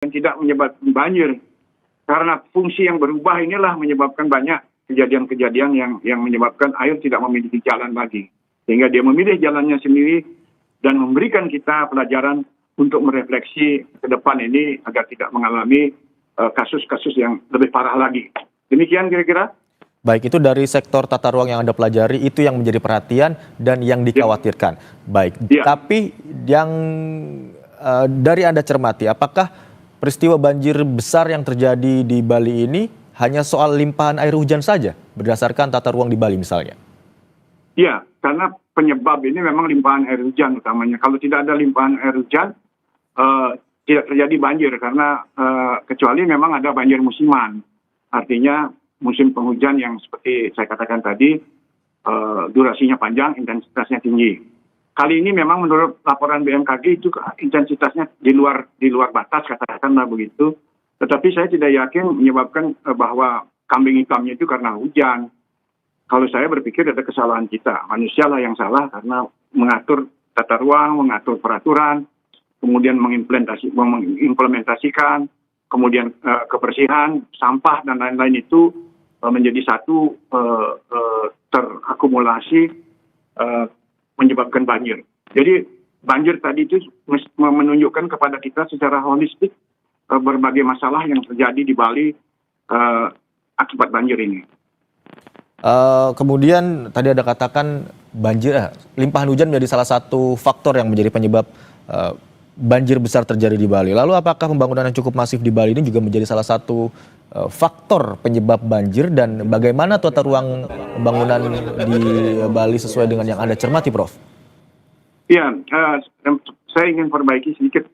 dan tidak menyebabkan banjir. Karena fungsi yang berubah inilah menyebabkan banyak kejadian-kejadian yang menyebabkan air tidak memiliki jalan lagi. Sehingga dia memilih jalannya sendiri dan memberikan kita pelajaran untuk merefleksi ke depan ini agar tidak mengalami kasus-kasus yang lebih parah lagi. Demikian kira-kira. Baik, itu dari sektor tata ruang yang Anda pelajari, itu yang menjadi perhatian dan yang dikhawatirkan. Baik, tapi yang dari Anda cermati, apakah peristiwa banjir besar yang terjadi di Bali ini hanya soal limpahan air hujan saja, berdasarkan tata ruang di Bali misalnya? Iya, karena penyebab ini memang limpahan air hujan utamanya. Kalau tidak ada limpahan air hujan, tidak terjadi banjir, karena kecuali memang ada banjir musiman. Artinya musim penghujan yang seperti saya katakan tadi, durasinya panjang, intensitasnya tinggi. Kali ini memang menurut laporan BMKG itu intensitasnya di luar batas, katakanlah begitu. Tetapi saya tidak yakin menyebabkan bahwa kambing hitamnya itu karena hujan. Kalau saya berpikir ada kesalahan kita, manusialah yang salah karena mengatur tata ruang, mengatur peraturan, kemudian mengimplementasikan, kemudian kebersihan, sampah dan lain-lain itu menjadi satu terakumulasi menyebabkan banjir. Jadi banjir tadi itu menunjukkan kepada kita secara holistik berbagai masalah yang terjadi di Bali akibat banjir ini. Kemudian tadi ada katakan limpahan hujan menjadi salah satu faktor yang menjadi penyebab banjir besar terjadi di Bali. Lalu apakah pembangunan yang cukup masif di Bali ini juga menjadi salah satu faktor penyebab banjir, dan bagaimana tata ruang pembangunan di Bali sesuai dengan yang Anda cermati, Prof? Ya, saya ingin perbaiki sedikit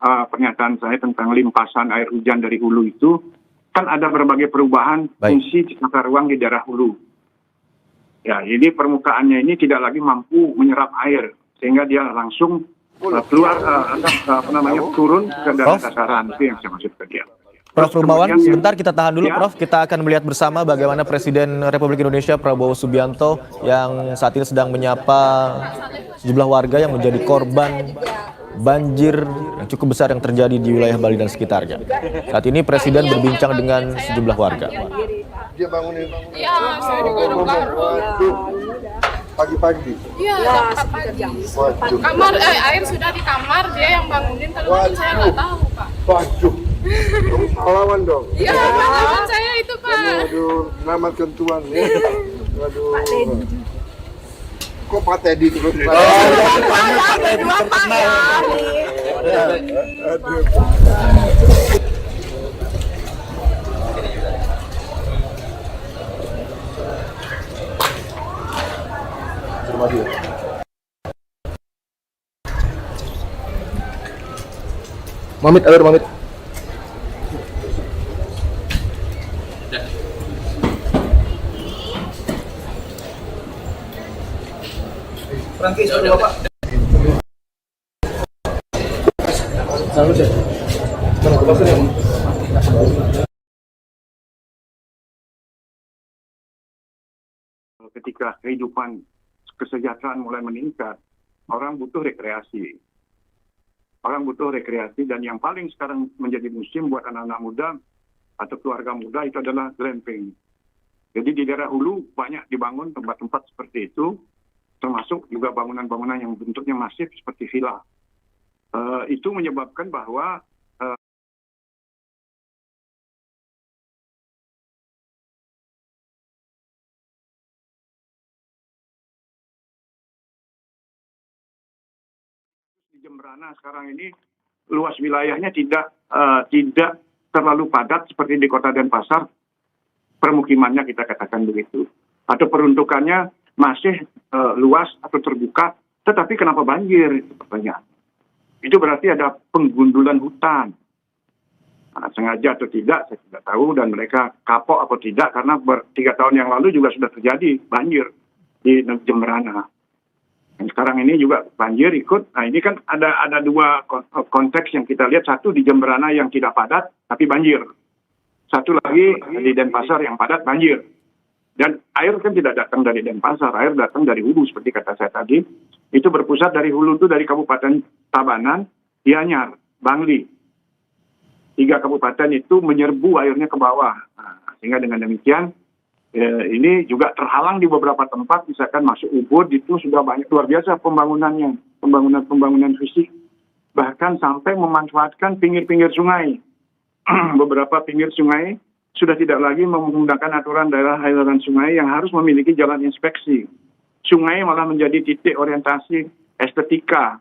pernyataan saya tentang limpasan air hujan dari hulu itu. Kan ada berbagai perubahan fungsi tata ruang di daerah hulu. Ya, jadi permukaannya ini tidak lagi mampu menyerap air, sehingga dia langsung keluar turun ke daerah dataran. Itu yang saya maksudkan dia. Prof Rumawan, sebentar kita tahan dulu, Prof. Kita akan melihat bersama bagaimana Presiden Republik Indonesia Prabowo Subianto yang saat ini sedang menyapa sejumlah warga yang menjadi korban banjir yang cukup besar yang terjadi di wilayah Bali dan sekitarnya. Saat ini Presiden berbincang dengan sejumlah warga. Dia bangunin. Iya, saya juga baru. Pagi-pagi. Iya, pagi. Kamar air sudah di kamar, dia yang bangunin, telepon saya nggak tahu, Pak. Waduh. Kamu pahlawan dong. Iya, pahlawan saya itu, Pak. Waduh, nama kentuan ya. Waduh. Kok Pak Teddy terus? Pak Teddy terkenal. Aduh. Mamit, alur mamit. Franky, sudah Bapak. Salut ya. Mana Bapak ya? Ketika kehidupan kesejahteraan mulai meningkat, orang butuh rekreasi. Dan yang paling sekarang menjadi musim buat anak-anak muda atau keluarga muda itu adalah glamping. Jadi di daerah hulu banyak dibangun tempat-tempat seperti itu, termasuk juga bangunan-bangunan yang bentuknya masif seperti villa. Itu menyebabkan bahwa di Jemberana sekarang ini luas wilayahnya tidak terlalu padat seperti di Kota Denpasar, permukimannya kita katakan begitu, atau peruntukannya masih luas atau terbuka, tetapi kenapa banjir? Itu pertanyaan. Itu berarti ada penggundulan hutan. Sengaja atau tidak, saya tidak tahu, dan mereka kapok atau tidak, karena 3 tahun yang lalu juga sudah terjadi banjir di Jemberana. Dan sekarang ini juga banjir ikut. Nah, ini kan ada dua konteks yang kita lihat. Satu di Jemberana yang tidak padat, tapi banjir. Satu lagi di Denpasar yang padat, banjir. Dan air kan tidak datang dari Denpasar, air datang dari hulu seperti kata saya tadi. Itu berpusat dari hulu itu dari Kabupaten Tabanan, Gianyar, Bangli. 3 kabupaten itu menyerbu airnya ke bawah. Nah, sehingga dengan demikian ini juga terhalang di beberapa tempat, misalkan masuk Ubud itu sudah banyak luar biasa pembangunannya, pembangunan fisik, bahkan sampai memanfaatkan pinggir-pinggir sungai. Beberapa pinggir sungai sudah tidak lagi menggunakan aturan daerah aliran sungai yang harus memiliki jalan inspeksi. Sungai malah menjadi titik orientasi estetika,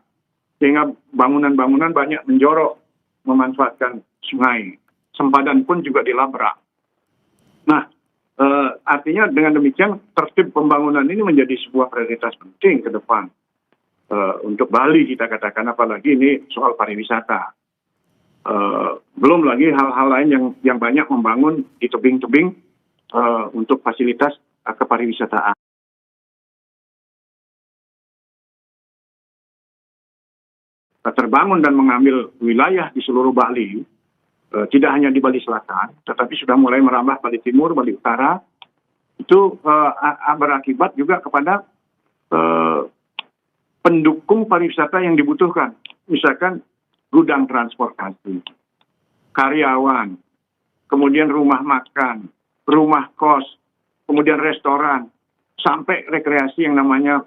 sehingga bangunan-bangunan banyak menjorok memanfaatkan sungai. Sempadan pun juga dilabrak. Nah, artinya dengan demikian tertib pembangunan ini menjadi sebuah prioritas penting ke depan untuk Bali, kita katakan, apalagi ini soal pariwisata. Belum lagi hal-hal lain yang banyak membangun di tebing-tebing untuk fasilitas kepariwisataan. Terbangun dan mengambil wilayah di seluruh Bali, tidak hanya di Bali Selatan, tetapi sudah mulai merambah Bali Timur, Bali Utara, itu berakibat juga kepada pendukung pariwisata yang dibutuhkan. Misalkan gudang transportasi, karyawan, kemudian rumah makan, rumah kos, kemudian restoran, sampai rekreasi yang namanya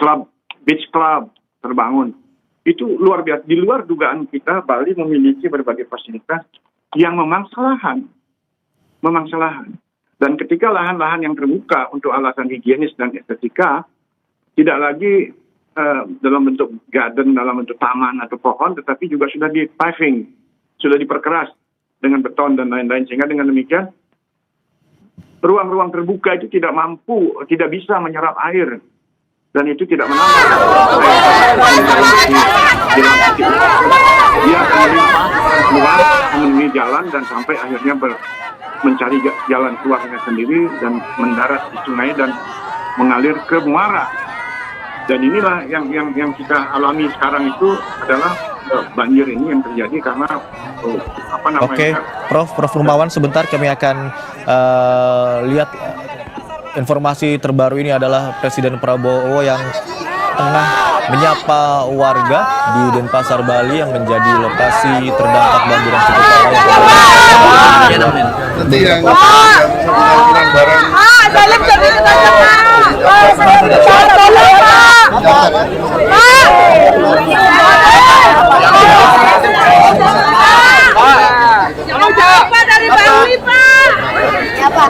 klub, beach club terbangun. Itu luar biasa. Di luar dugaan kita, Bali memiliki berbagai fasilitas yang memangsa lahan. Dan ketika lahan-lahan yang terbuka untuk alasan higienis dan estetika, tidak lagi dalam bentuk garden, dalam bentuk taman atau pohon, tetapi juga sudah di-paving, sudah diperkeras dengan beton dan lain-lain. Sehingga dengan demikian, ruang-ruang terbuka itu tidak bisa menyerap air. Dan itu tidak menambah. Dia akan melimpah keluar, memenuhi jalan, dan sampai akhirnya mencari jalan keluarnya sendiri dan mendarat di sungai dan mengalir ke muara. Dan inilah yang kita alami sekarang itu adalah banjir ini yang terjadi karena Oke, Prof Lumawan, sebentar kami akan lihat informasi terbaru. Ini adalah Presiden Prabowo yang tengah menyapa warga di Denpasar, Bali yang menjadi lokasi terdampak banjir yang cukup parah. Nanti yang pengambilan barang. Pak dari Bali, Pak. Siapa?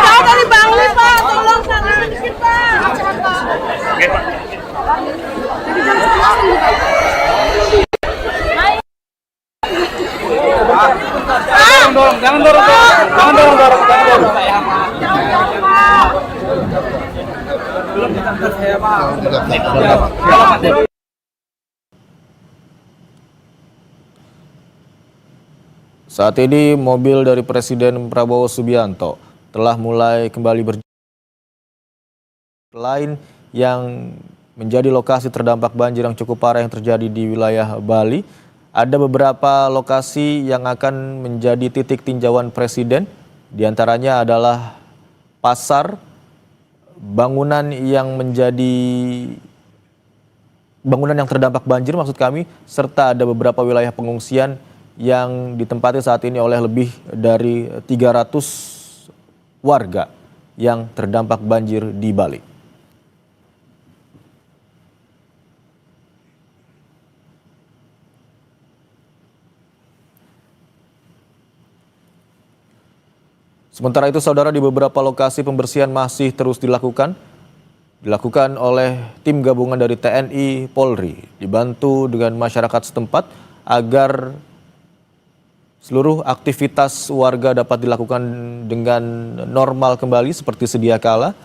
Jauh dari Bali, Pak. Tolong sana dikit, Pak. Oke, Pak. Jangan dorong. Belum ditangkap saya, Pak. Saat ini mobil dari Presiden Prabowo Subianto telah mulai kembali berjalan. Lain yang menjadi lokasi terdampak banjir yang cukup parah yang terjadi di wilayah Bali, ada beberapa lokasi yang akan menjadi titik tinjauan Presiden. Di antaranya adalah pasar, bangunan yang terdampak banjir maksud kami, serta ada beberapa wilayah pengungsian yang ditempati saat ini oleh lebih dari 300 warga yang terdampak banjir di Bali. Sementara itu, saudara, di beberapa lokasi pembersihan masih terus dilakukan oleh tim gabungan dari TNI Polri, dibantu dengan masyarakat setempat agar seluruh aktivitas warga dapat dilakukan dengan normal kembali seperti sedia kala,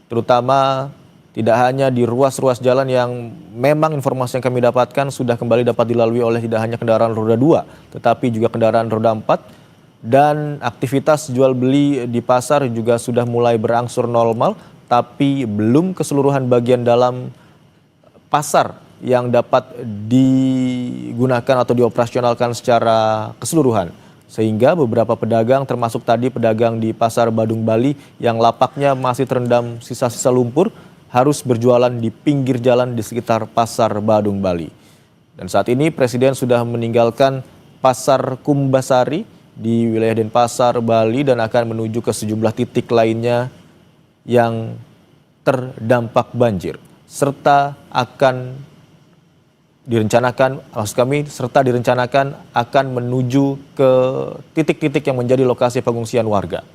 terutama tidak hanya di ruas-ruas jalan yang memang informasi yang kami dapatkan sudah kembali dapat dilalui oleh tidak hanya kendaraan roda 2, tetapi juga kendaraan roda 4, dan aktivitas jual beli di pasar juga sudah mulai berangsur normal, tapi belum keseluruhan bagian dalam pasar yang dapat digunakan atau dioperasionalkan secara keseluruhan. Sehingga beberapa pedagang, termasuk tadi pedagang di Pasar Badung Bali yang lapaknya masih terendam sisa-sisa lumpur, harus berjualan di pinggir jalan di sekitar Pasar Badung, Bali. Dan saat ini Presiden sudah meninggalkan Pasar Kumbasari di wilayah Denpasar, Bali dan akan menuju ke sejumlah titik lainnya yang terdampak banjir serta direncanakan akan menuju ke titik-titik yang menjadi lokasi pengungsian warga.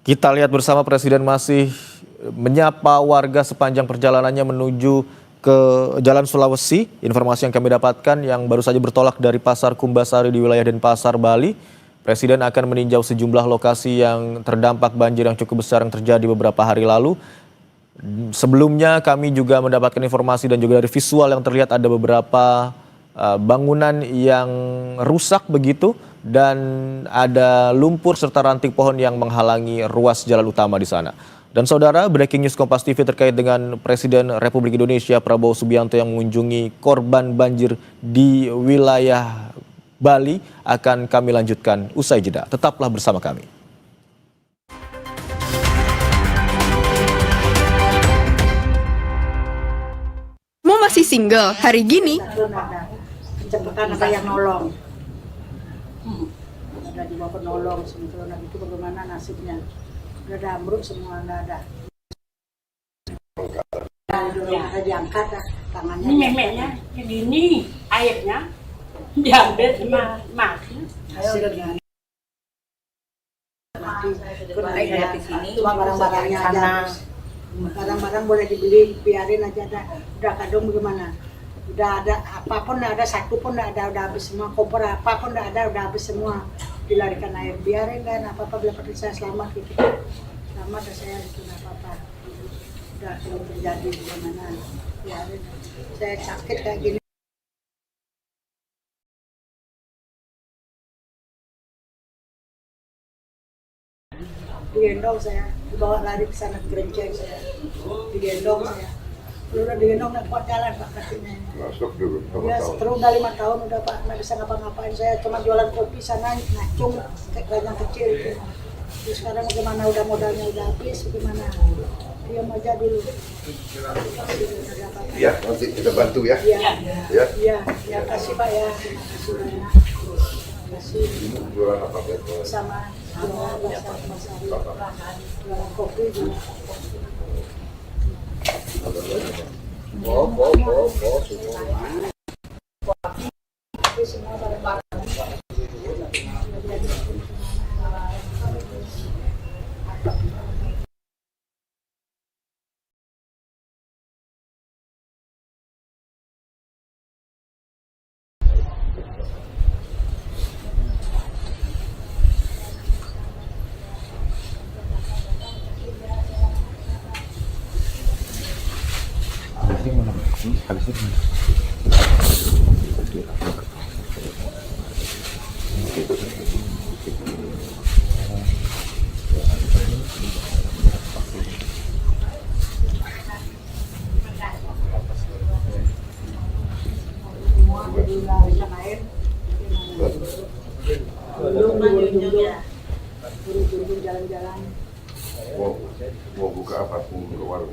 Kita lihat bersama Presiden masih menyapa warga sepanjang perjalanannya menuju ke Jalan Sulawesi. Informasi yang kami dapatkan yang baru saja bertolak dari Pasar Kumbasari di wilayah Denpasar, Bali. Presiden akan meninjau sejumlah lokasi yang terdampak banjir yang cukup besar yang terjadi beberapa hari lalu. Sebelumnya kami juga mendapatkan informasi dan juga dari visual yang terlihat ada beberapa bangunan yang rusak begitu dan ada lumpur serta ranting pohon yang menghalangi ruas jalan utama di sana. Dan saudara, breaking news Kompas TV terkait dengan Presiden Republik Indonesia Prabowo Subianto yang mengunjungi korban banjir di wilayah Bali akan kami lanjutkan usai jeda. Tetaplah bersama kami. Mau masih single hari gini? Cepetan ada yang nolong. Ada dibawa penolong sebetulnya itu bagaimana nasibnya? Udah ada ambruk semua, nggak ada. Ada diangkat tangannya. Ini memeknya ini airnya diambil sama mati. Hasilnya. Cuma barang-barangnya aja. Barang-barang boleh dibeli, biarin aja dah. Udah kadung bagaimana? Udah ada apapun, udah ada satu pun udah habis semua, koper apapun udah habis semua, dilarikan air, biarin kan apa bila penting saya selamat gitu, selamat dan saya itu nggak apa-apa, udah kalau terjadi bagaimana, biarin, saya sakit kayak gini. Digendong saya, dibawa lari ke sana ke Gerenceng saya, digendong saya. Udah digendong nggak kuat jalan Pak kakinya. Masuk dulu. Ya seteru udah 5 tahun udah Pak, nggak bisa ngapa-ngapain. Saya cuma jualan kopi sana ngacung kayak gajah kecil gitu. Terus sekarang bagaimana udah modalnya udah habis, bagaimana? Diam aja dulu. Ya, nanti kita bantu ya. Ya kasih Pak ya. Kasih banyak. Kasih. Jualan apa ya? Sama jualan kopi juga. Jalan-jalan. Mau buka apa? Mau buka warung?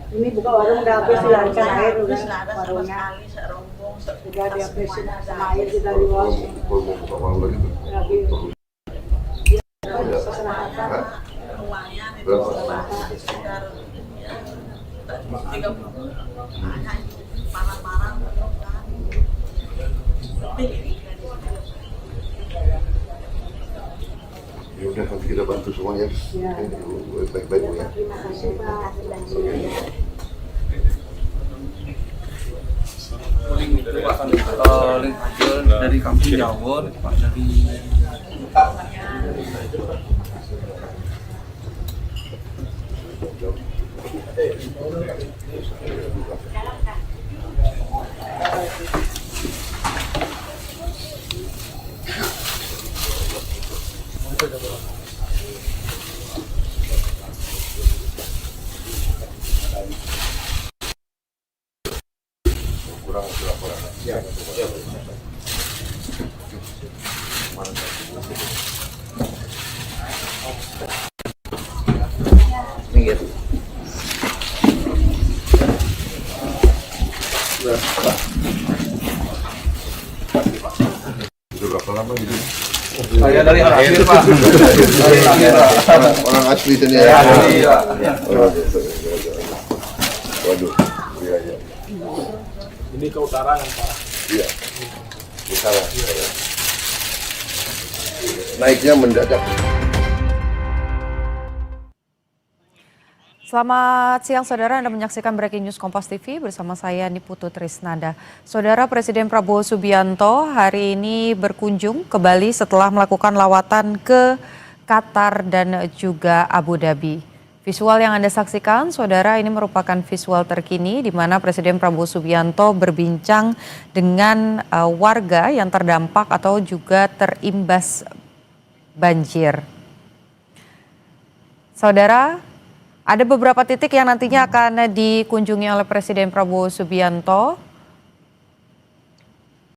Ini buka warung udah habis dilarikan air udah warungnya. Udah dihabisin sama air sudah luas. Mau buka warung lagi tuh? Lagi. Ya udah nanti kita bantu semuanya. Ya. Baik-baik Bu ya. Terima kasih Pak. Dari kampung Jawon, Pak, dari Kurang laporan. Ya. Sudah berapa lama di sini? saya dari akhir Pak. Dari akhir Pak. Orang asli sini Ya, ya. iya. Waduh, iya iya. Ini ke utara kan Pak. Iya. Utara. Naiknya mendadak. Selamat siang saudara, Anda menyaksikan Breaking News Kompas TV bersama saya Niputu Trisnanda. Saudara, Presiden Prabowo Subianto hari ini berkunjung ke Bali setelah melakukan lawatan ke Qatar dan juga Abu Dhabi. Visual yang Anda saksikan, saudara, ini merupakan visual terkini di mana Presiden Prabowo Subianto berbincang dengan warga yang terdampak atau juga terimbas banjir. Saudara, ada beberapa titik yang nantinya akan dikunjungi oleh Presiden Prabowo Subianto.